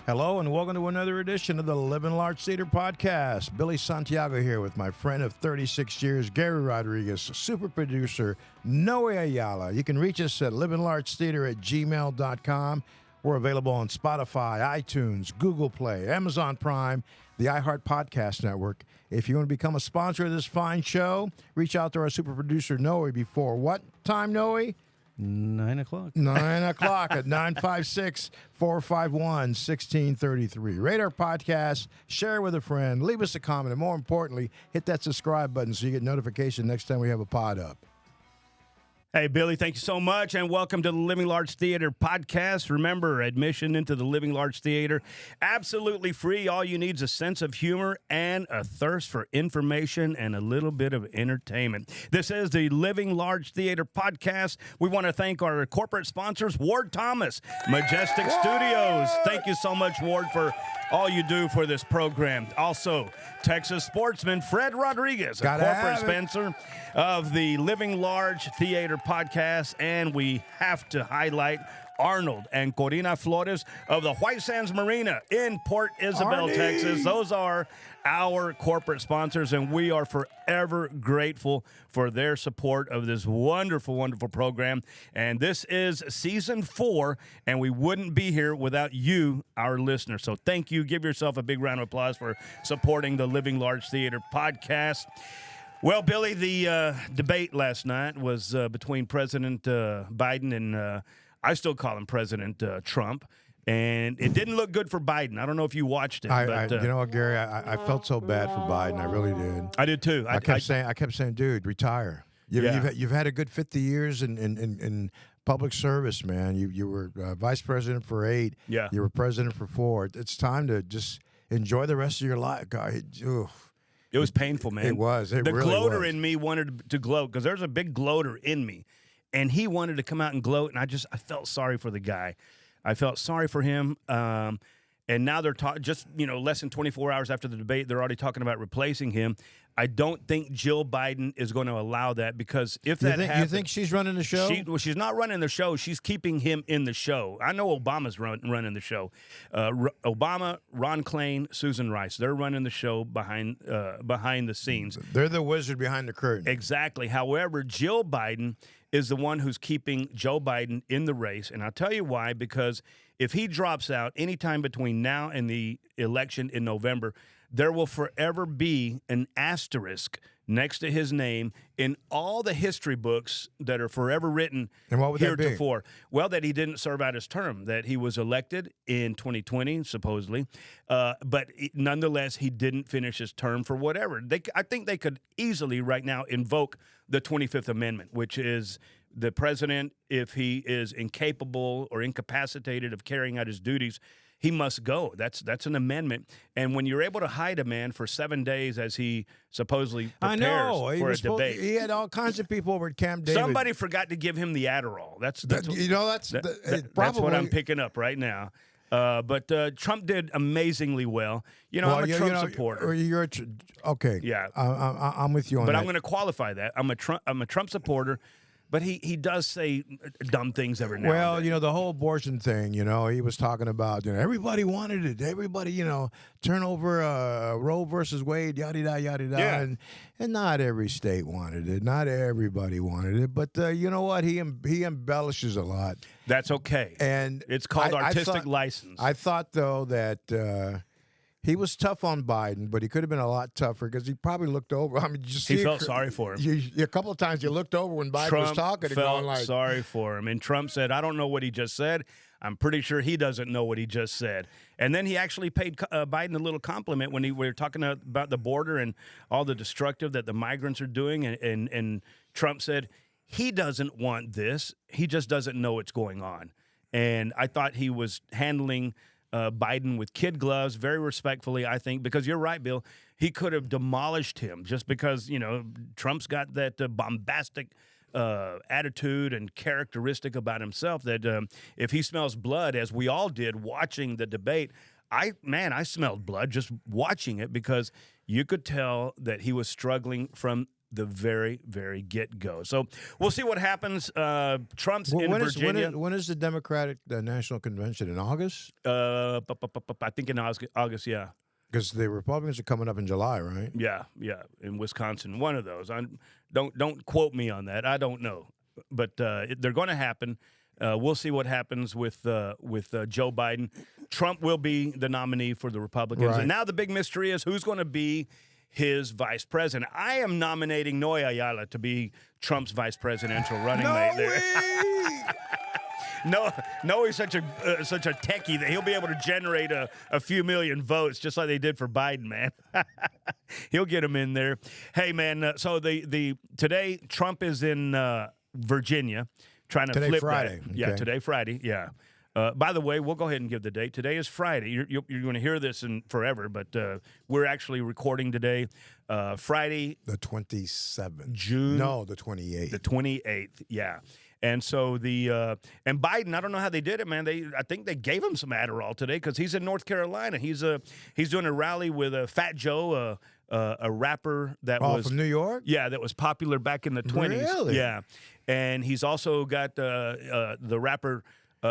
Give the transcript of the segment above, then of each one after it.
Hello and welcome to another edition of the Living Large Theater Podcast. Billy Santiago here with my friend of 36 years, Gary Rodriguez, super producer, Noe Ayala. You can reach us at livinglargetheater@gmail.com. We're available on Spotify, iTunes, Google Play, Amazon Prime, the iHeart Podcast Network. If you want to become a sponsor of this fine show, reach out to our super producer, Noe, before what time, Noe? 9 o'clock. 9 o'clock at 956-451-1633. Rate our podcast, share with a friend, leave us a comment, and more importantly, hit that subscribe button so you get notification next time we have a pod up. Hey, Billy, thank you so much, and welcome to the Living Large Theater Podcast. Remember, admission into the Living Large Theater, absolutely free. All you need is a sense of humor and a thirst for information and a little bit of entertainment. This is the Living Large Theater Podcast. We want to thank our corporate sponsors, Ward Thomas, Majestic Studios. Thank you so much, Ward, for all you do for this program. Also, Texas sportsman Fred Rodriguez, a corporate sponsor of the Living Large Theater Podcast, and we have to highlight Arnold and Corina Flores of the White Sands Marina in Port Isabel, Texas. Those are our corporate sponsors, and we are forever grateful for their support of this wonderful, wonderful program. And this is season 4, and we wouldn't be here without you, our listeners. So thank you. Give yourself a big round of applause for supporting the Living Large Theater Podcast. Well, Billy, the debate last night was between President Biden and I still call him President Trump, and it didn't look good for Biden. I don't know if you watched it. But, you know what, Gary? I felt so bad for Biden. I really did. I did too. I kept saying, dude, retire. You've had a good 50 years in public service, man. You were vice president for 8. Yeah. You were president for 4. It's time to just enjoy the rest of your life, guy. It was painful, man. It was. The really gloater was. in me wanted to gloat because there's a big gloater in me. And he wanted to come out and gloat, and I felt sorry for the guy. I felt sorry for him. And now they're just less than 24 hours after the debate, they're already talking about replacing him. I don't think Jill Biden is going to allow that because if that happens, you think she's running the show? She's not running the show. She's keeping him in the show. I know Obama's running the show. Obama, Ron Klain, Susan Rice, they're running the show behind the scenes. They're the wizard behind the curtain. Exactly. However, Jill Biden is the one who's keeping Joe Biden in the race. And I'll tell you why, because if he drops out anytime between now and the election in November, there will forever be an asterisk next to his name in all the history books that are forever written heretofore. Well, that he didn't serve out his term, that he was elected in 2020, supposedly, but nonetheless, he didn't finish his term for whatever. I think they could easily right now invoke the 25th Amendment, which is the president, if he is incapable or incapacitated of carrying out his duties, he must go. That's an amendment. And when you're able to hide a man for 7 days as he supposedly prepares for a debate. He had all kinds of people over at Camp David. Somebody forgot to give him the Adderall. That's what I'm picking up right now. But Trump did amazingly well. I'm a Trump supporter. Okay. Yeah. I'm with you on that. But I'm going to qualify that. I'm a Trump supporter. But he does say dumb things every now and then. Well, the whole abortion thing, he was talking about, everybody wanted it. Everybody, turn over Roe versus Wade, yada, yada, yada. Yeah. And not every state wanted it. Not everybody wanted it. But you know what? He embellishes a lot. That's okay. And it's called artistic license. I thought, though, that he was tough on Biden, but he could have been a lot tougher because he probably looked over. I mean, he felt sorry for him. A couple of times you looked over when Biden was talking. Trump felt like, sorry for him. And Trump said, I don't know what he just said. I'm pretty sure he doesn't know what he just said. And then he actually paid Biden a little compliment when we were talking about the border and all the destructive that the migrants are doing. And Trump said, he doesn't want this. He just doesn't know what's going on. And I thought he was handling Biden with kid gloves, very respectfully, I think, because you're right, Bill. He could have demolished him just because, Trump's got that bombastic attitude and characteristic about himself that if he smells blood, as we all did watching the debate, I smelled blood just watching it because you could tell that he was struggling from the very, very get-go. So we'll see what happens. Trump's in Virginia. When is the Democratic National Convention? In August? I think in August, yeah. Because the Republicans are coming up in July, right? Yeah, in Wisconsin. One of those. Don't quote me on that. I don't know. But they're going to happen. We'll see what happens with Joe Biden. Trump will be the nominee for the Republicans. Right. And now the big mystery is who's going to be his vice president. I am nominating Noe Ayala to be Trump's vice presidential running mate there. No, he's such a techie that he'll be able to generate a few million votes just like they did for Biden, man. He'll get him in there. Hey, man. So today Trump is in Virginia trying to flip Friday. that. Yeah, today Friday. Yeah. By the way, we'll go ahead and give the date. Today is Friday. You're going to hear this in forever, but we're actually recording today, Friday, the 27th. June. No, the 28th. The 28th. Yeah. And so and Biden, I don't know how they did it, man. I think they gave him some Adderall today because he's in North Carolina. He's doing a rally with Fat Joe, a rapper that was from New York. Yeah, that was popular back in the 20s. Really? Yeah, and he's also got the rapper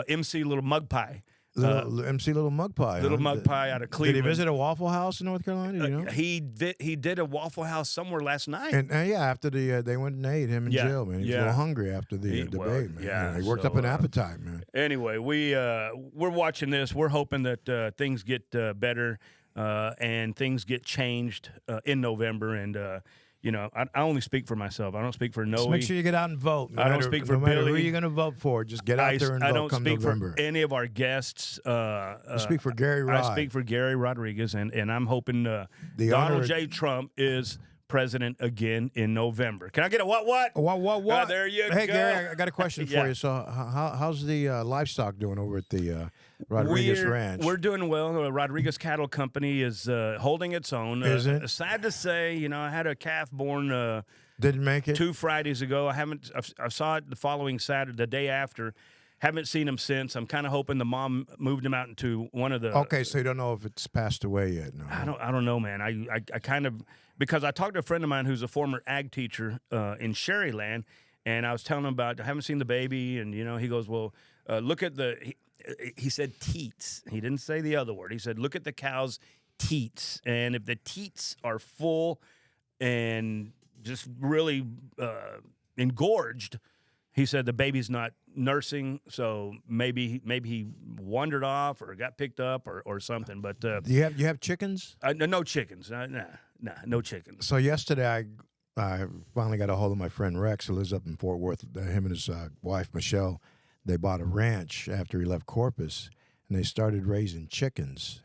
MC Little Mug Pie. MC Little Mug Pie. Little Mug Pie out of Cleveland. Did he visit a Waffle House in North Carolina? You know? He did a Waffle House somewhere last night. And after they went and ate him in jail, man. He was a little hungry after the debate, man. Yeah, he worked up an appetite, man. Anyway, we're watching this. We're hoping that things get better and things get changed in November. And I only speak for myself. I don't speak for Noe. Just make sure you get out and vote. I don't speak for no matter Billy. who you're going to vote for. Just get out there and vote. I don't come speak November. for any of our guests. I speak for Gary Rod. I speak for Gary Rodriguez, and I'm hoping Donald J. Trump is president again in November. Can I get a what? What? There you go. Hey, Gary, I got a question for you. So how's the livestock doing over at the Rodriguez Ranch? We're doing well. Rodriguez Cattle Company is holding its own. Is it? Sad to say, I had a calf born didn't make it 2 Fridays ago. I saw it the following Saturday, the day after. Haven't seen him since. I'm kind of hoping the mom moved him out into one of the. Okay, so you don't know if it's passed away yet. No. I don't know, man. I kind of, because I talked to a friend of mine who's a former ag teacher in Sherryland, and I was telling him about I haven't seen the baby, and he goes, well, look at he said teats. He didn't say the other word. He said, look at the cow's teats, and if the teats are full and just really engorged, he said the baby's not nursing, so maybe he wandered off or got picked up or something. But you have chickens? No chickens. No chickens. So yesterday I finally got a hold of my friend Rex, who lives up in Fort Worth. Him and his wife Michelle, they bought a ranch after he left Corpus, and they started raising chickens.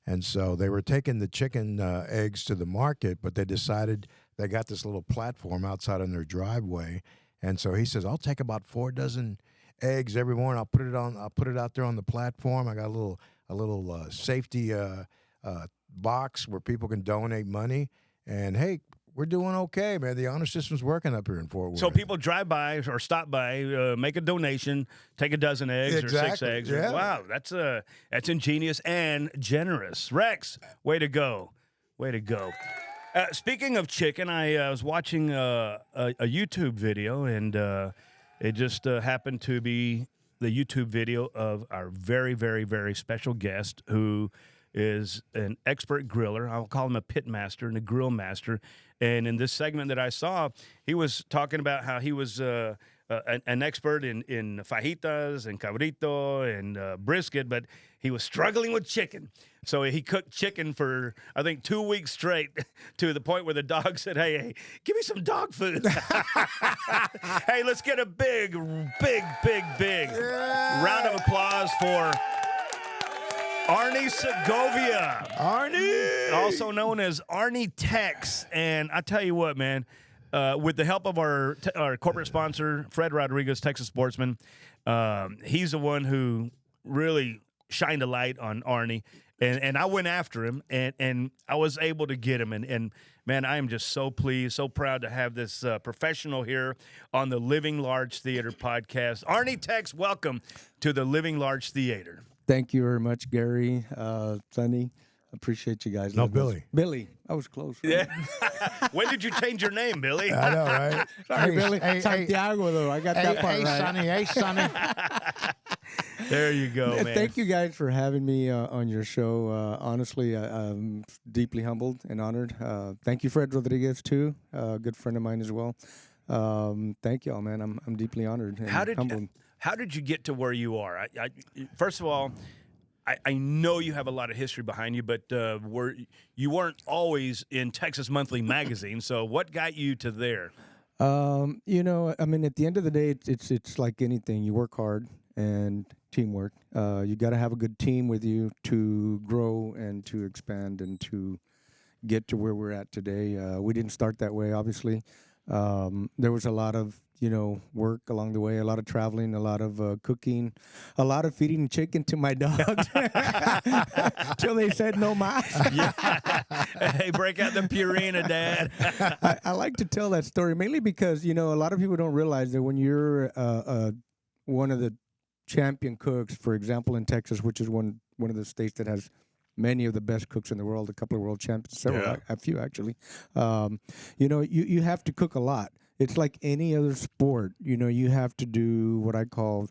And so they were taking the chicken eggs to the market, but they decided they got this little platform outside on their driveway. And so he says, I'll take about 4 dozen eggs every morning. I'll put it out there on the platform. I got a little safety box where people can donate money. And hey, we're doing okay, man. The honor system's working up here in Fort Worth. So people drive by or stop by, make a donation, take a dozen eggs or 6 eggs. Yeah. Wow, that's ingenious and generous. Rex, way to go. Way to go. Speaking of chicken, I was watching a YouTube video, and it just happened to be the YouTube video of our very, very, very special guest, who is an expert griller. I'll call him a pitmaster and a grill master. And in this segment that I saw, he was talking about how he was an expert in fajitas and cabrito and brisket, but he was struggling with chicken. So he cooked chicken for, I think, 2 weeks straight, to the point where the dog said, hey, give me some dog food. Hey, let's get a big round of applause for Arnie Segovia. Arnie! Also known as Arnie Tex. And I tell you what, man, with the help of our corporate sponsor, Fred Rodriguez, Texas Sportsman, he's the one who really shined a light on Arnie. And I went after him, and I was able to get him. And man, I am just so pleased, so proud to have this professional here on the Living Large Theater podcast. Arnie Tex, welcome to the Living Large Theater. Thank you very much, Gary, Sonny. Appreciate you guys. No, letting us- Billy. Billy. I was close. Right? Yeah. When did you change your name, Billy? I know, right? Sorry, Hey, Billy. hey, Santiago, though. I got that part hey, right. Sonny. Hey, Sonny. There you go, man. Thank you guys for having me on your show. Honestly, I'm deeply humbled and honored. Thank you, Fred Rodriguez, too, a good friend of mine as well. Thank you all, man. I'm deeply honored and humbled. How did you get to where you are? First of all, I know you have a lot of history behind you, but you weren't always in Texas Monthly Magazine. So what got you to there? You know, I mean, at the end of the day, it's like anything. You work hard and teamwork. You got to have a good team with you to grow and to expand and to get to where we're at today. We didn't start that way, obviously. There was a lot of, work along the way, a lot of traveling, a lot of cooking, a lot of feeding chicken to my dogs till they said no mas. Yeah. Hey, break out the Purina, Dad. I like to tell that story mainly because, a lot of people don't realize that when you're one of the champion cooks, for example, in Texas, which is one of the states that has many of the best cooks in the world, a couple of world champions, several, a few actually. You have to cook a lot. It's like any other sport. You have to do what I call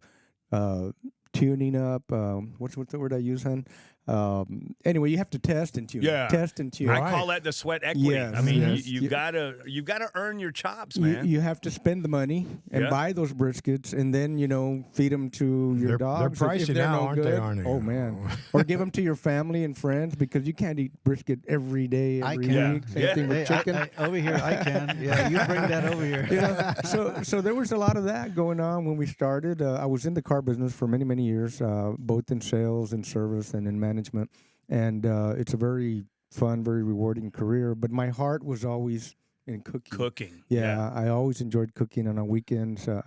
tuning up. What's the word I use, hon? Anyway, you have to test and tune. Yeah. Test and tune. I call that the sweat equity. Yes, I mean, yes. you gotta earn your chops, man. You have to spend the money and buy those briskets, and then feed them to your dogs. They're pricey now, aren't they, Arnie? Oh man! Or give them to your family and friends because you can't eat brisket every day, every week. Same thing with chicken. Over here, I can. Yeah, you bring that over here. So there was a lot of that going on when we started. I was in the car business for many, many years, both in sales and service and in management. And it's a very fun, very rewarding career. But my heart was always in cooking. Yeah, I always enjoyed cooking on weekends. I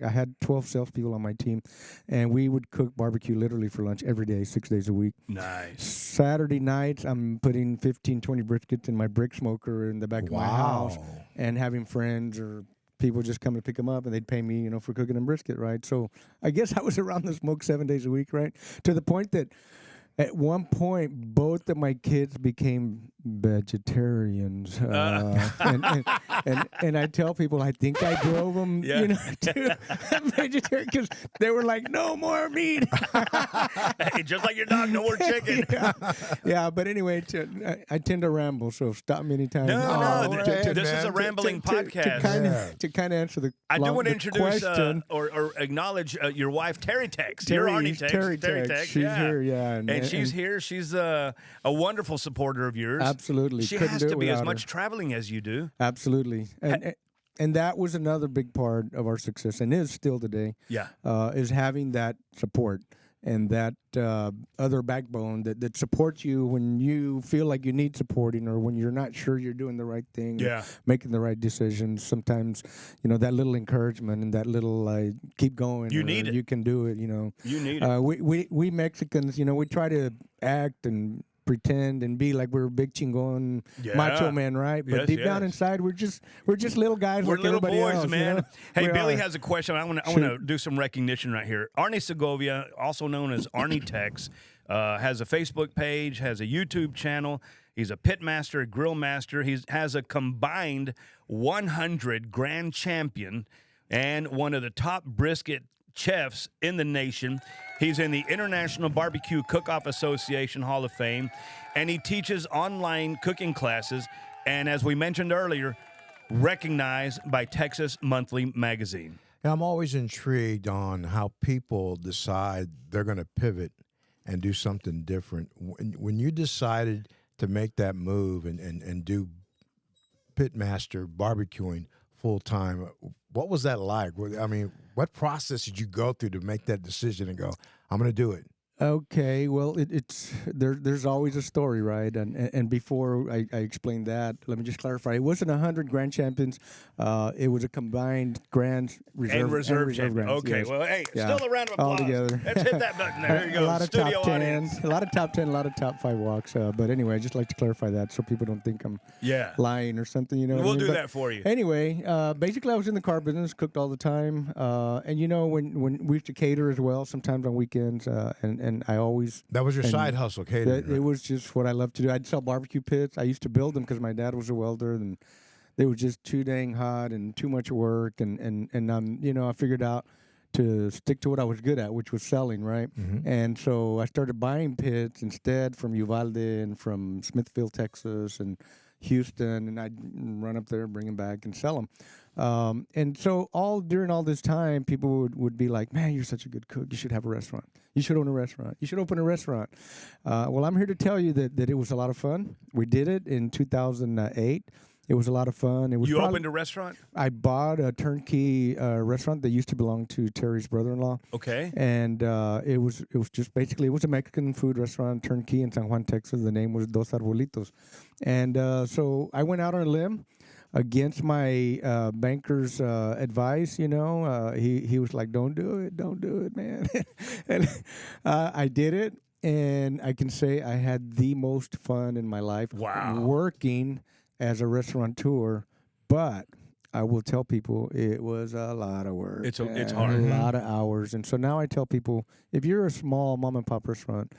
had 12 salespeople on my team, and we would cook barbecue literally for lunch every day, 6 days a week. Nice. Saturday nights, I'm putting 15, 20 briskets in my brick smoker in the back of my house and having friends or people just come to pick them up, and they'd pay me, for cooking them brisket, right? So I guess I was around the smoke 7 days a week, right? To the point that at one point, both of my kids became vegetarians, and I tell people I think I drove them, to vegetarian because they were like, "No more meat." Hey, just like your dog, no more chicken. Yeah, but anyway, I tend to ramble, so stop me anytime. No, this is a rambling podcast. To kind of answer the I do want to introduce question. or acknowledge your wife, Terry Tex. You're Arnie Tex. Terry Tex. She's here, yeah. And she's here. She's a wonderful supporter of yours. Absolutely. She Couldn't has do to it be as without much her. traveling as you do. Absolutely. And that was another big part of our success, and is still today. Yeah. Is having that support and that other backbone that supports you when you feel like you need supporting or when you're not sure you're doing the right thing, making the right decisions. Sometimes, that little encouragement and that little keep going. You need it. You can do it. You need it. We Mexicans, we try to act and pretend and be like we're big chingon macho man, right? But deep down inside, we're just little guys. We're like little everybody boys, else, man. Hey, We Billy are. has a question. I want to do some recognition right here. Arnie Segovia, also known as Arnie Tex, has a Facebook page, has a YouTube channel. He's a pitmaster, a grill master. He has a combined 100 grand champion and one of the top brisket chefs in the nation. He's in the International Barbecue Cook-Off Association Hall of Fame, and he teaches online cooking classes, and as we mentioned earlier, recognized by Texas Monthly Magazine. I'm always intrigued on how people decide they're going to pivot and do something different. When you decided to make that move and do pitmaster barbecuing full-time, what was that like? I mean, what process did you go through to make that decision and go, I'm going to do it? Okay, well, it's there's always a story, right? And before I explain that, let me just clarify. It wasn't 100 grand champions. It was a combined grand reserve champion. grands. Okay, Yes. well, hey, Yeah. still a round of applause. All together. Let's hit that button there. There you go. A lot of Studio top audience. 10, a lot of top 10, a lot of top 5 walks. But anyway, I just like to clarify that so people don't think I'm lying or something. What I We'll mean? do But that for you. Anyway, basically, I was in the car business, cooked all the time, and when we used to cater as well, sometimes on weekends, and and I always That was your side hustle, catering. it was just what I loved to do. I'd sell barbecue pits. I used to build them because my dad was a welder, and they were just too dang hot and too much work. And you know, I figured out to stick to what I was good at, which was selling, right? Mm-hmm. And so I started buying pits instead from Uvalde and from Smithfield, Texas, and Houston, and I'd run up there, bring them back, and sell them. And so during all this time, people would be like, "Man, you're such a good cook. You should have a restaurant. You should own a restaurant. You should open a restaurant." Well, I'm here to tell you that it was a lot of fun. We did it in 2008. It was a lot of fun. It was You opened a restaurant? I bought a turnkey restaurant that used to belong to Terry's brother-in-law. Okay. And it was just basically, it was a Mexican food restaurant, turnkey in San Juan, Texas. The name was Dos Arbolitos. And so I went out on a limb against my banker's advice. You know, he was like, don't do it, man. And I did it. And I can say I had the most fun in my life working as a restaurateur, but I will tell people it was a lot of work. It's hard. A lot of hours. And so now I tell people, if you're a small mom and pop restaurant,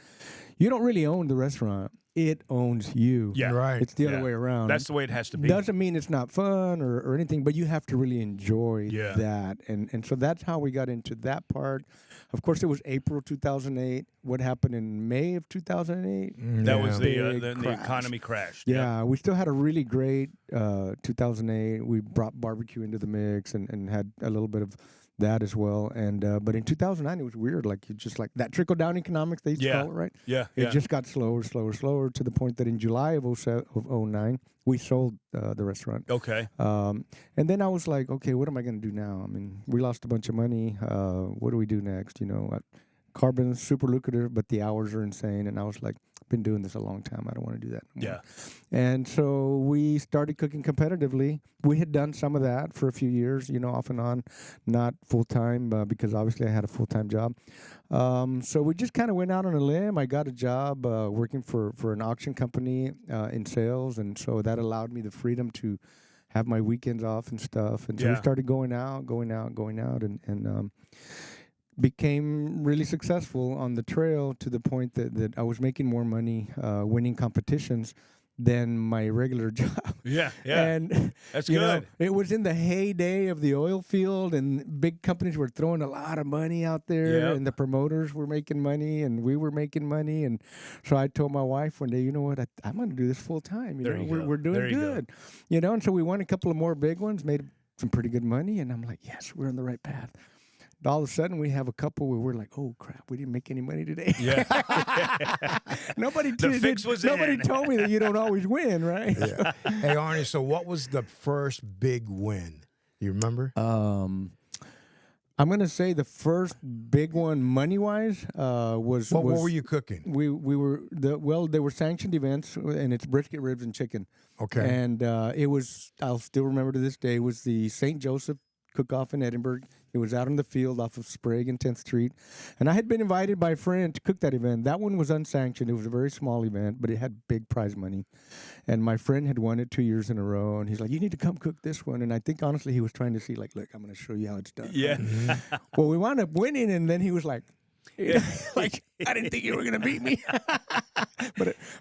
you don't really own the restaurant. It owns you. Yeah. Right. It's the other way around. That's the way it has to be. Doesn't mean it's not fun or anything, but you have to really enjoy that. And so that's how we got into that part. Of course, it was April 2008. What happened in May of 2008? That was Big the economy crashed. Yeah, we still had a really great 2008. We brought barbecue into the mix and had a little bit of that as well. And but in 2009, it was weird. Like, you just like that trickle down economics, they used to call it, right? Yeah. It just got slower to the point that in July of 09, we sold the restaurant. Okay. And then I was like, okay, what am I going to do now? I mean, we lost a bunch of money. What do we do next? You know, carbon's super lucrative, but the hours are insane. And I was like, I've been doing this a long time. I don't want to do that anymore. Yeah. And so we started cooking competitively. We had done some of that for a few years, you know, off and on, not full-time because obviously I had a full-time job. So we just kind of went out on a limb. I got a job working for an auction company in sales, and so that allowed me the freedom to have my weekends off and stuff. And so we started going out, and became really successful on the trail to the point that I was making more money winning competitions than my regular job. Yeah. And That's you know, good. it was in the heyday of the oil field, and big companies were throwing a lot of money out there, and the promoters were making money, and we were making money. And so I told my wife one day, you know what, I'm going to do this full time. You know, we're doing good. You know, and so we won a couple of more big ones, made some pretty good money, and I'm like, yes, we're on the right path. All of a sudden, we have a couple where we're like, "Oh crap, we didn't make any money today." Yeah. Nobody told me that you don't always win, right? Yeah. Hey, Arnie, so what was the first big win? You remember? I'm gonna say the first big one, money wise, was what were you cooking? We were they were sanctioned events, and it's brisket, ribs, and chicken. Okay. And it was, I'll still remember to this day, it was the St. Joseph cook-off in Edinburgh. It was out in the field off of Sprague and 10th Street. And I had been invited by a friend to cook that event. That one was unsanctioned. It was a very small event, but it had big prize money. And my friend had won it 2 years in a row. And he's like, you need to come cook this one. And I think, honestly, he was trying to see, like, look, I'm going to show you how it's done. Yeah. Well, we wound up winning, and then he was like, like, I didn't think you were going to beat me.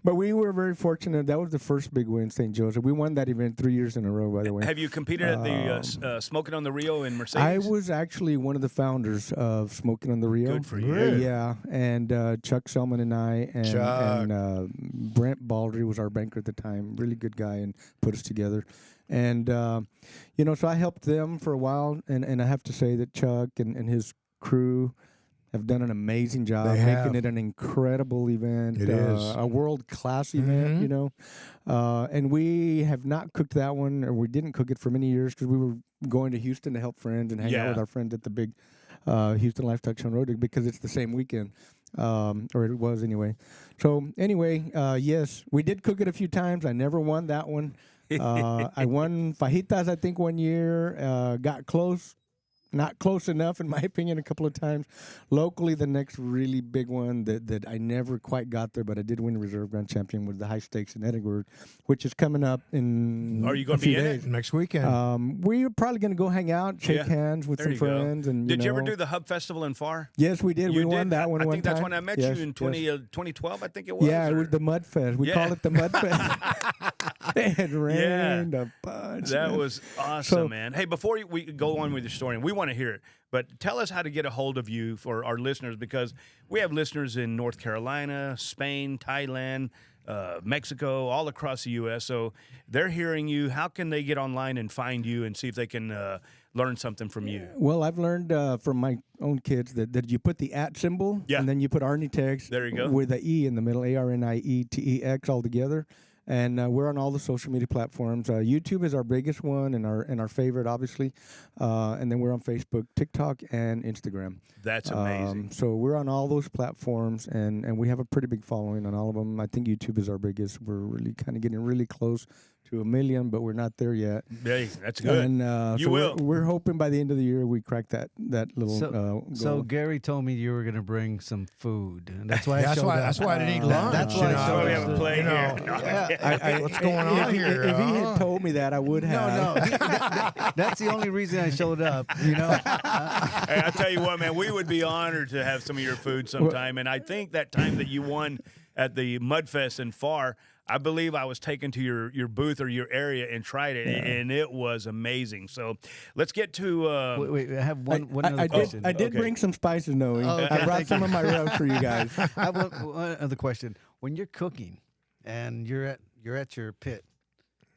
But we were very fortunate. That was the first big win, St. Joseph. We won that event 3 years in a row, by the way. Have you competed at the Smokin on the Rio in Mercedes? I was actually one of the founders of Smokin on the Rio. Good for you. Yeah, and Chuck Selman and I, and Brent Baldry was our banker at the time. Really good guy, and put us together. And, you know, so I helped them for a while, and I have to say that Chuck and his crew have done an amazing job making it an incredible event. It is a world-class event, you know. And we have not cooked that one, or we didn't cook it for many years because we were going to Houston to help friends and hang out with our friends at the big Houston Lifestyle Show Road because it's the same weekend, or it was anyway. So anyway, yes, we did cook it a few times. I never won that one. I won fajitas, I think, one year. Got close. not close enough, in my opinion, a couple of times. Locally, the next really big one that I never quite got there, but I did win the Reserve Grand Champion, was the High Stakes in Edinburgh, which is coming up in Are you going a to be few in days. it? Next weekend. We're probably going to go hang out, shake hands with There some you go. friends. And Did you ever do the Hub Festival in Far? Yes, we did. You We won did? that one I one think that's time. when I met Yes, you in yes. 2012, I think it was. Yeah, it or- was the Mud Fest. We Yeah. call it the Mud Fest. It rained a bunch. That man. was awesome, So- man. Hey, before we go on with your story, and we want to hear it, but tell us how to get a hold of you for our listeners, because we have listeners in North Carolina, Spain, Thailand, Mexico, all across the U.S. So they're hearing you. How can they get online and find you and see if they can learn something from you? Well, I've learned from my own kids that you put the @ symbol, Yeah. and then you put Arnie Tex There you go. with a E in the middle, ARNIETEX all together. And we're on all the social media platforms. YouTube is our biggest one and our favorite, obviously. And then we're on Facebook, TikTok, and Instagram. That's amazing. So we're on all those platforms, and we have a pretty big following on all of them. I think YouTube is our biggest. We're really kind of getting really close to 1 million, but we're not there yet. Hey, that's good. And You so will. We're hoping by the end of the year we crack that little So goal. Gary told me you were going to bring some food. And that's why I That's showed why. up. That's why I didn't eat lunch. That's you why I know. showed we up. have a play You know. here. No. What's going on here? If he huh? had told me that, I would have. No, that's the only reason I showed up. You know, Hey, I tell you what, man, we would be honored to have some of your food sometime. And I think that time that you won at the Mudfest in Far, I believe I was taken to your booth or your area and tried it, and it was amazing. So let's get to. wait, I have one other question. I did Okay. bring some spices, Noe. okay. I brought some of my rubs for you guys. I have one other question. When you're cooking and you're at your pit,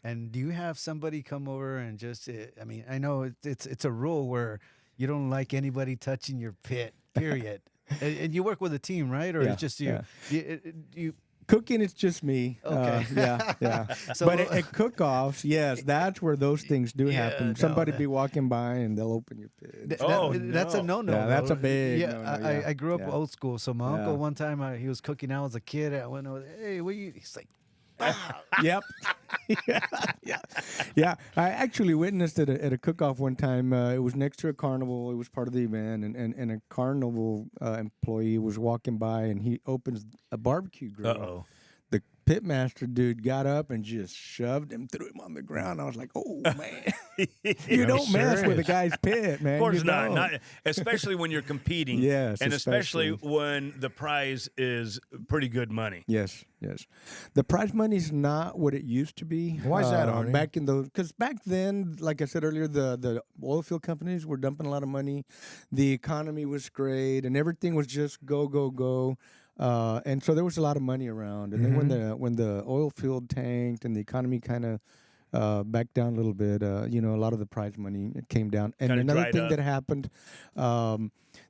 and do you have somebody come over and just? I mean, I know it's a rule where you don't like anybody touching your pit. Period. and you work with a team, right? Or Yeah, it's just you? yeah. You Cooking, it's just me. Okay. Yeah. So- but at cook-offs, yes, that's where those things do Yeah, happen. no, Somebody that- be walking by and they'll open your pit. That's a no. no-no. Yeah, that's though. a big Yeah, no-no, yeah. I grew up Yeah. old school. So my Yeah. uncle, one time he was cooking. I was a kid. I went over, hey, what you? He's like, Yep. yeah. I actually witnessed it at a cook-off one time. It was next to a carnival. It was part of the event, and a carnival employee was walking by, and he opens a barbecue grill. Uh-oh. The pitmaster dude got up and just shoved him, threw him on the ground. I was like, "Oh man, you don't mess with a guy's pit, man. Of course You not. don't. Not especially when you're competing. Yes, and especially especially. when the prize is pretty good money. Yes. The prize money's not what it used to be. Why is that, Arnie? Back in those, because back then, like I said earlier, the oil field companies were dumping a lot of money. The economy was great, and everything was just go, go, go. And so there was a lot of money around. And then when the oil field tanked and the economy kind of backed down a little bit, a lot of the prize money came down. And Kinda another dried thing up. that happened,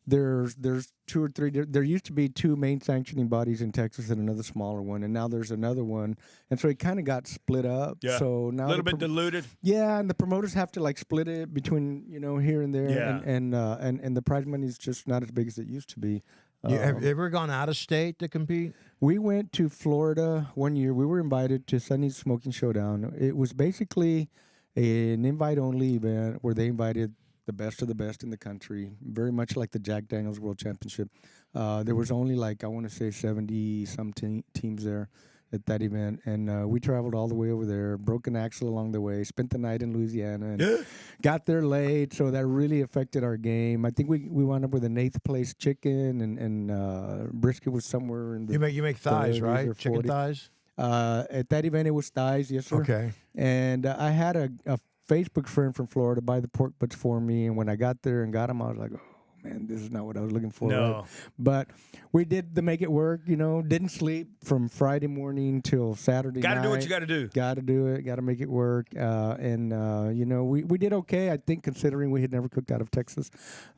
there's two or three. There used to be two main sanctioning bodies in Texas and another smaller one, and now there's another one. And so it kind of got split up. Yeah. So now A little the bit diluted. yeah, and the promoters have to like split it between here and there. Yeah. And the prize money is just not as big as it used to be. Have you ever gone out of state to compete? We went to Florida one year. We were invited to Sonny's Smoking Showdown. It was basically an invite-only event where they invited the best of the best in the country, very much like the Jack Daniels World Championship. There was only I want to say 70-some teams there at that event, and we traveled all the way over there, broke an axle along the way, spent the night in Louisiana, and got there late, so that really affected our game. I think we wound up with an 8th place chicken, and brisket was somewhere in the You make thighs, 30s right? or Chicken 40. thighs. At that event, it was thighs, yes, sir. Okay. And I had a Facebook friend from Florida buy the pork butts for me, and when I got there and got them, I was like, oh, man, this is not what I was looking for. No. Right? But we did the make it work, didn't sleep from Friday morning till Saturday night. Got to do what you got to do. Got to do it. Got to make it work. We did okay, I think, considering we had never cooked out of Texas,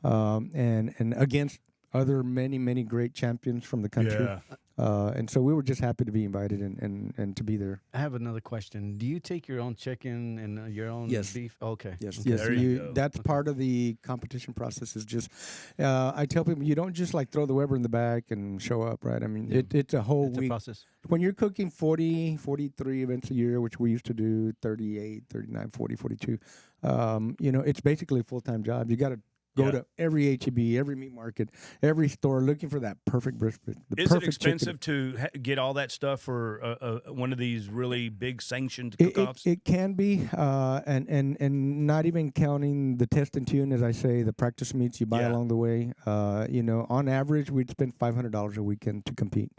and against other many great champions from the country. Yeah. And so we were just happy to be invited and to be there. I have another question. Do you take your own chicken and your own Yes. beef? Okay. Yes, Okay. yes. There you go. That's part of the competition process. Is just, I tell people you don't just throw the Weber in the back and show up, right? I mean, it's a whole It's a week. process. When you're cooking 40, 43 events a year, which we used to do 38, 39, 40, 42, it's basically a full-time job. You got to Go Yeah. to every HEB, every meat market, every store looking for that perfect brisket. The Is it perfect expensive chicken. to get all that stuff for one of these really big sanctioned It, cook-offs? it can be, and not even counting the test and tune, as I say, the practice meats you buy Yeah. along the way. On average, we'd spend $500 a weekend to compete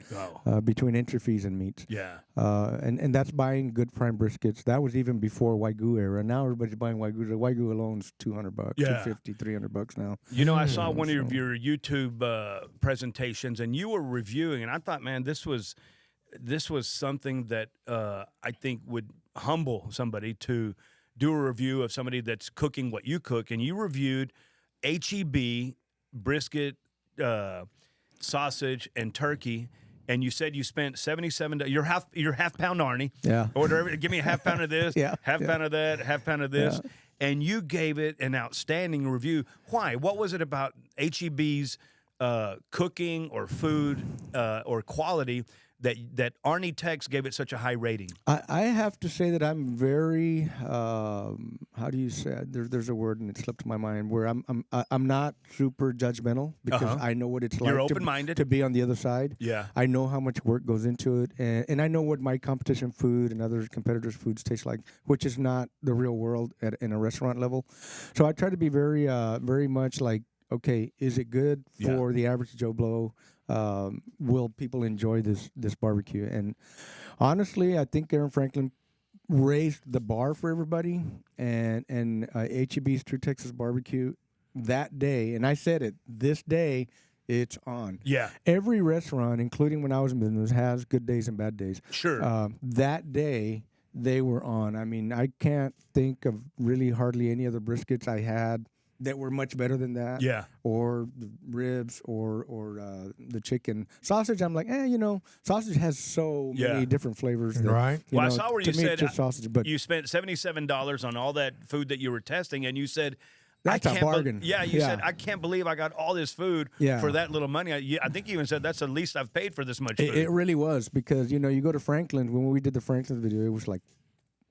Oh, between entry fees and meats. yeah. And that's buying good prime briskets. That was even before Wagyu era. Now everybody's buying Wagyu. The Wagyu alone's $200, Yeah. $250, $300 now. You know, I saw one of so- your YouTube presentations, and you were reviewing, and I thought, man, this was something that I think would humble somebody to do a review of somebody that's cooking what you cook, and you reviewed HEB brisket, sausage, and turkey. And you said you spent $77. Your half pound Arnie. Yeah. Order. Give me a half pound of this. Yeah, Half yeah. pound of that. Half pound of this. Yeah. And you gave it an outstanding review. Why? What was it about HEB's cooking or food or quality that Arnie Tex gave it such a high rating? I have to say that I'm very how do you say it? There's a word and it slipped my mind where I'm not super judgmental because I know what it's like You're open-minded. to be on the other side. Yeah. I know how much work goes into it, and I know what my competition food and other competitors' foods taste like, which is not the real world in a restaurant level. So I try to be very very much like, okay, is it good for the average Joe Blow? Will people enjoy this barbecue? And honestly, I think Aaron Franklin raised the bar for everybody, and HEB's True Texas Barbecue that day, and I said it, this day, it's on. Yeah. Every restaurant, including when I was in business, has good days and bad days. Sure. That day, they were on. I mean, I can't think of really hardly any other briskets I had that were much better than that. Yeah. Or the ribs or the chicken. Sausage, I'm like, sausage has so many different flavors. That, Right. Well, I saw where to you me, said it's just sausage, but you spent $77 on all that food that you were testing, and you said, That's I a can't bargain. you said, I can't believe I got all this food for that little money. I think you even said that's the least I've paid for this much food. it really was, because you go to Franklin. When we did the Franklin video, it was like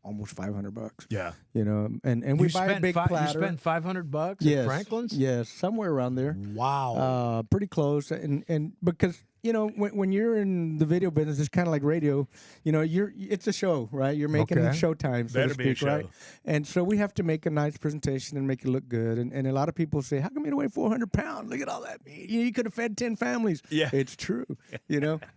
almost $500. Yeah. And we buy a big platter. You spent $500 Yes, at Franklin's? Yes, somewhere around there. Wow. Pretty close. And because when you're in the video business, it's kind of like radio. It's a show, right? You're making showtime, so Better to be a speak, right? show. And so we have to make a nice presentation and make it look good. And a lot of people say, "How come you weigh 400 pounds? Look at all that meat. You could have fed 10 families." Yeah. It's true.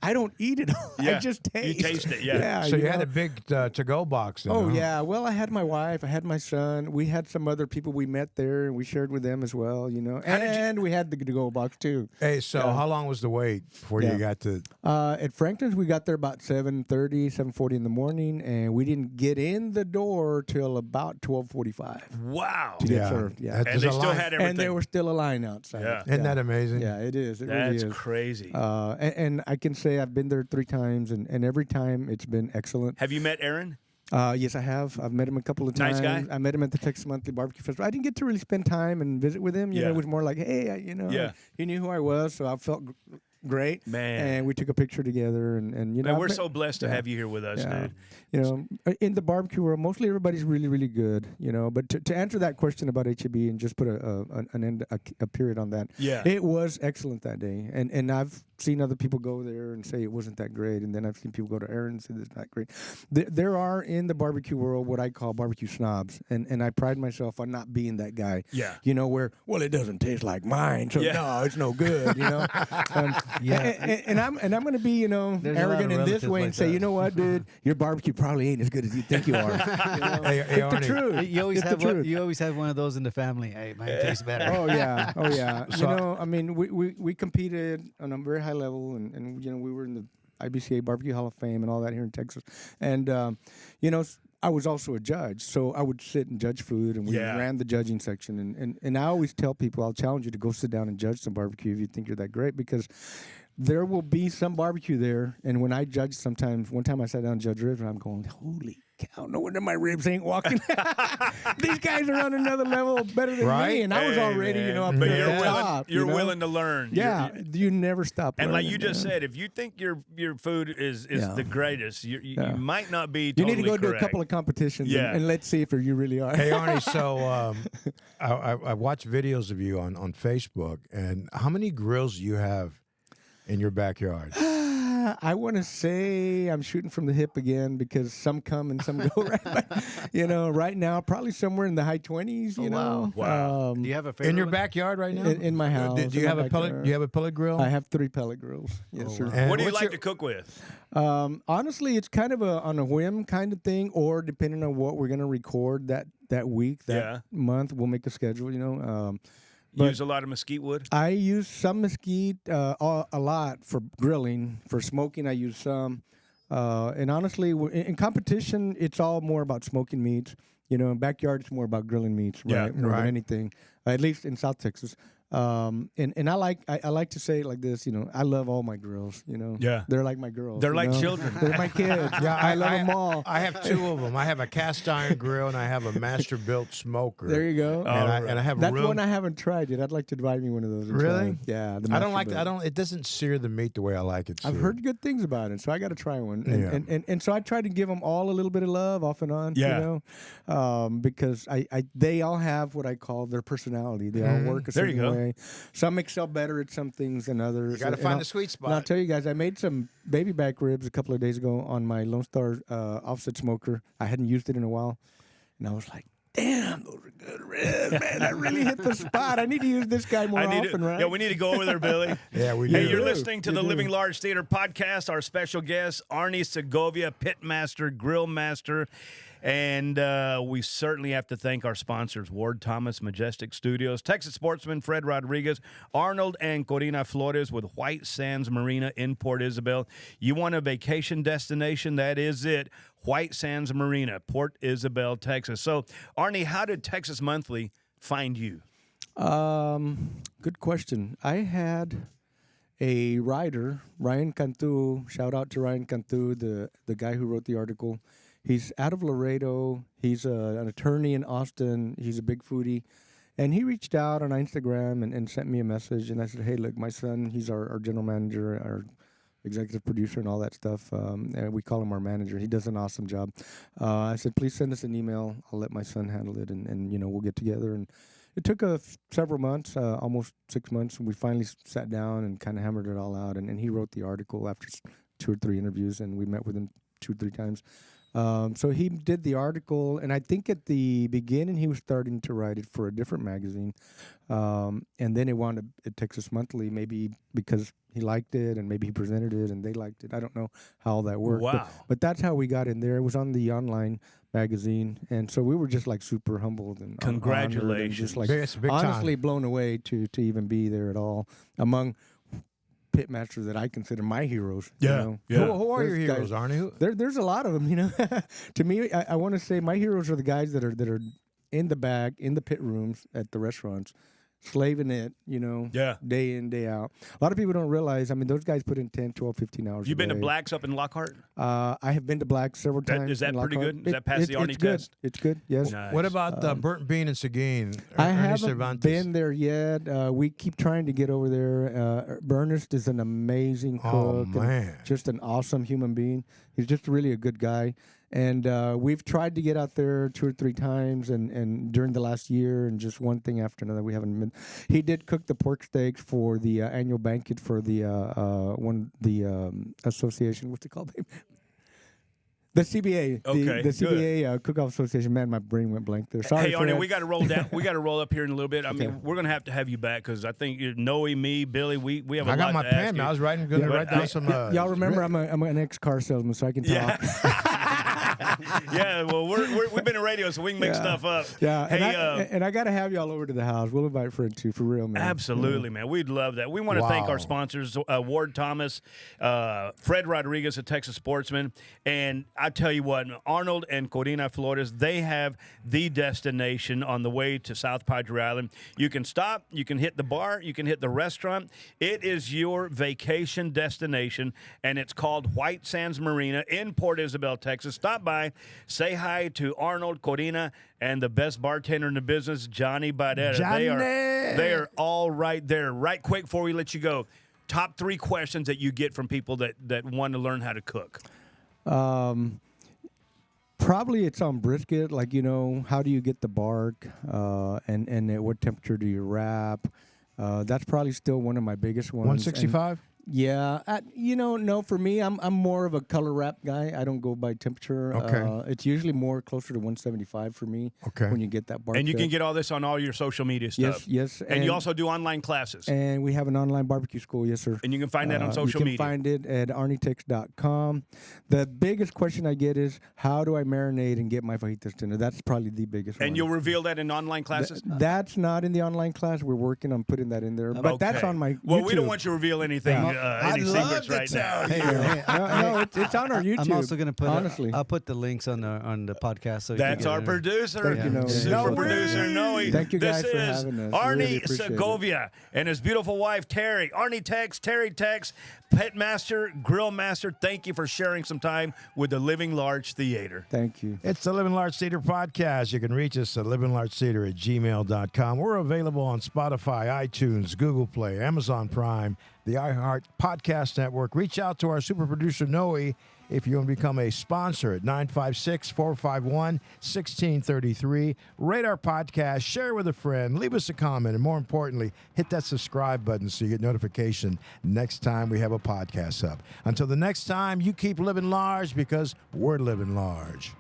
I don't eat it all. Yeah. I just taste. You taste it, yeah. So you had a big to-go box then, Oh huh? yeah. Well, I had my wife. I had my son. We had some other people we met there, and we shared with them as well. And we had the to-go box too. Hey, so how long was the wait before you got to... At Franklin's, we got there about 7:30, 7:40 in the morning, and we didn't get in the door till about 12:45 Wow. to get served. Yeah, And they still had everything. and there was still a line outside. Yeah. Isn't that amazing? Yeah, it is. It That's really is. crazy. And I can say I've been there 3 times, and every time it's been excellent. Have you met Aaron? Yes, I have. I've met him a couple of Nice times. guy? I met him at the Texas Monthly Barbecue Festival. I didn't get to really spend time and visit with him. Yeah. It was more like, hey, Yeah. he knew who I was, so I felt great. Man. And we took a picture together, and Man, I've we're met- so blessed to have you here with us, dude. In the barbecue world, mostly everybody's really, really good. But to answer that question about HEB and just put a period on that. Yeah. It was excellent that day, and I've seen other people go there and say it wasn't that great, and then I've seen people go to Aaron's and say it's not great. There are in the barbecue world what I call barbecue snobs, and I pride myself on not being that guy. Yeah. Where it doesn't taste like mine, so no, it's no good. And I'm going to be a lot of arrogant in this relatives way like and say, that. you know what, dude, your barbecue probably ain't as good as you think you are. Hey, It's the Arnie, truth. You always It's have the truth. you always have one of those in the family. Hey, mine tastes better. Oh yeah, oh yeah. So- I mean, we competed on a very high level, and we were in the IBCA Barbecue Hall of Fame and all that here in Texas, and I was also a judge, so I would sit and judge food, and we ran the judging section, and I always tell people, I'll challenge you to go sit down and judge some barbecue if you think you're that great, because there will be some barbecue there, and when I judge sometimes, one time I sat down and judged ribs, and I'm going, holy I don't know whether my ribs ain't walking. These guys are on another level better than Right? me, and I was Hey, already, man. up But there you're at the willing, top. you're willing to learn. Yeah, you never stop. And like learning, you just man. said, if you think your food is Yeah. the greatest, you Yeah. might not be You totally need to go do a correct. couple of competitions, Yeah. and let's see if you really are. Hey, Arnie, so I watch videos of you on Facebook, and how many grills do you have in your backyard? I want to say I'm shooting from the hip again because some come and some go. Right, but, right now probably somewhere in the high 20s. You know, Wow. Do you have a favorite In your one? backyard right now? in my house. Do you in have my a pellet? backyard. Do you have a pellet grill? I have 3 pellet grills. Yes, sir. And What do you what's like your- to cook with? Honestly, it's kind of on a whim kind of thing, or depending on what we're gonna record that week, that month, we'll make a schedule. But- Use a lot of mesquite wood. I use some mesquite a lot for grilling. For smoking, I use some. And honestly, in competition, it's all more about smoking meats. In backyard, it's more about grilling meats, Yeah, right? More right. than anything, at least in South Texas. And I like to say it like this, I love all my girls, Yeah. They're like my girls. They're you like know? children. They're my kids. Yeah, I love them all. I have 2 of them. I have a cast iron grill and I have a master built smoker. There you go. And I have That's real. one I haven't tried yet. I'd like to buy me one of those. and Really? try. Yeah. the I don't Master like. Built. I don't. It doesn't sear the meat the way I like it. I've seared. heard good things about it, so I got to try one. And, Yeah. and so I try to give them all a little bit of love off and on, Yeah. because they all have what I call their personality. They all work a There you certain go. way. Some excel better at some things than others. You got to And find I'll- the sweet And I'll spot. tell you guys, I made some baby back ribs a couple of days ago on my Lone Star offset smoker. I hadn't used it in a while, and I was like, damn, those are good ribs, man. I really hit the spot. I need to use this guy more often, right? Yeah, we need to go over there, Billy. Yeah, we do. Hey, you're do. listening to You the do. Living Large Theater podcast. Our special guest, Arnie Segovia, Pitmaster, Grill Master. And we certainly have to thank our sponsors, Ward Thomas, Majestic Studios, Texas sportsman Fred Rodriguez, Arnold and Corina Flores with White Sands Marina in Port Isabel. You want a vacation destination? That is it. White Sands Marina, Port Isabel, Texas. So, Arnie, how did Texas Monthly find you? Good question. I had a writer, Ryan Cantu. Shout out to Ryan Cantu, the guy who wrote the article. He's out of Laredo. He's an attorney in Austin. He's a big foodie. And he reached out on Instagram and sent me a message. And I said, hey, look, my son, he's our general manager, our executive producer and all that stuff. And we call him our manager. He does an awesome job. I said, please send us an email. I'll let my son handle it. And we'll get together. And it took several months, almost 6 months. And we finally sat down and kind of hammered it all out. And he wrote the article after 2 or 3 interviews. And we met with him 2 or 3 times. So he did the article, and I think at the beginning he was starting to write it for a different magazine, and then it wound up at Texas Monthly, maybe because he liked it, and maybe he presented it, and they liked it. I don't know how all that worked. Wow. But that's how we got in there. It was on the online magazine, and so we were just like super humbled and honored and Congratulations. just like It's a big honestly time. blown away to even be there at all among pitmasters that I consider my heroes. Yeah, You know? yeah. Who are your Those heroes, guys- Arnie? Who? There's a lot of them, To me, I want to say my heroes are the guys that are in the back, in the pit rooms at the restaurants, slaving it, Yeah. day in, day out. A lot of people don't realize, those guys put in 10, 12, 15 hours. You a been to day. Black's up in Lockhart? I have been to Black several times. Is that in pretty Lockhart. good? Does that pass the Arnie it's good. test? It's good, yes. Nice. What about Burnt Bean and Seguin? I Ernie haven't Cervantes? been there yet. We keep trying to get over there. Bernest is an amazing cook. Oh, and man. just an awesome human being. He's just really a good guy. And we've tried to get out there 2 or 3 times, and during the last year, and just one thing after another, we haven't been. He did cook the pork steaks for the annual banquet for the association. What's it called? The CBA. Okay, the good. CBA Cook-Off Association. Man, my brain went blank there. Sorry, Hey, Arnie, Fred. we got to roll down. We got to roll up here in a little bit. I mean, Okay. we're going to have you back because I think Noe, me, Billy, we have a I lot got my to ask pen. you. I was going to write down some. Y'all remember I'm an ex-car salesman, so I can talk. Yeah. Yeah, well, we've been in radio, so we can make stuff up. Yeah, Hey, and I got to have y'all over to the house. We'll invite Fred too, for real, man. absolutely, man. We'd love that. We want to thank Wow. our sponsors, Ward Thomas, Fred Rodriguez, a Texas sportsman. And I tell you what, Arnold and Corina Flores, they have the destination on the way to South Padre Island. You can stop, you can hit the bar, you can hit the restaurant. It is your vacation destination, and it's called White Sands Marina in Port Isabel, Texas. Stop by, hi. Say hi to Arnold, Corina, and the best bartender in the business, Johnny Barrera. Johnny! They are all right there. Right quick before we let you go, top 3 questions that you get from people that want to learn how to cook. Probably it's on brisket, like, how do you get the bark, and at what temperature do you wrap? That's probably still one of my biggest ones. 165? Yeah, no, for me, I'm more of a color wrap guy. I don't go by temperature. Okay. It's usually more closer to 175 for me. Okay. When you get that bark. And you set. can get all this on all your social media stuff. Yes. And you also do online classes. And we have an online barbecue school, yes, sir. And you can find that on social media. You can find it at arnietex.com. The biggest question I get is, how do I marinate and get my fajitas tender? That's probably the biggest one. And you'll reveal that in online classes? That's not in the online class. We're working on putting that in there. But that's on my Well, YouTube. we don't want you to reveal anything, any secrets right now. No, it's on our YouTube. I'm also going to put honestly. I'll put the links on the podcast. So That's our producer. Thank you, Noe. Super producer Noe. Thank you guys this for is having us. Arnie Really appreciate Segovia and his beautiful wife Terry. Arnie Tex, Terry Tex, Pitmaster, Grill Master. Thank you for sharing some time with the Living Large Theater. Thank you. It's the Living Large Theater podcast. You can reach us at livinglargetheater@gmail.com. We're available on Spotify, iTunes, Google Play, Amazon Prime, the iHeart Podcast Network. Reach out to our super producer, Noe, if you want to become a sponsor at 956-451-1633. Rate our podcast, share with a friend, leave us a comment, and more importantly, hit that subscribe button so you get notification next time we have a podcast up. Until the next time, you keep living large because we're living large.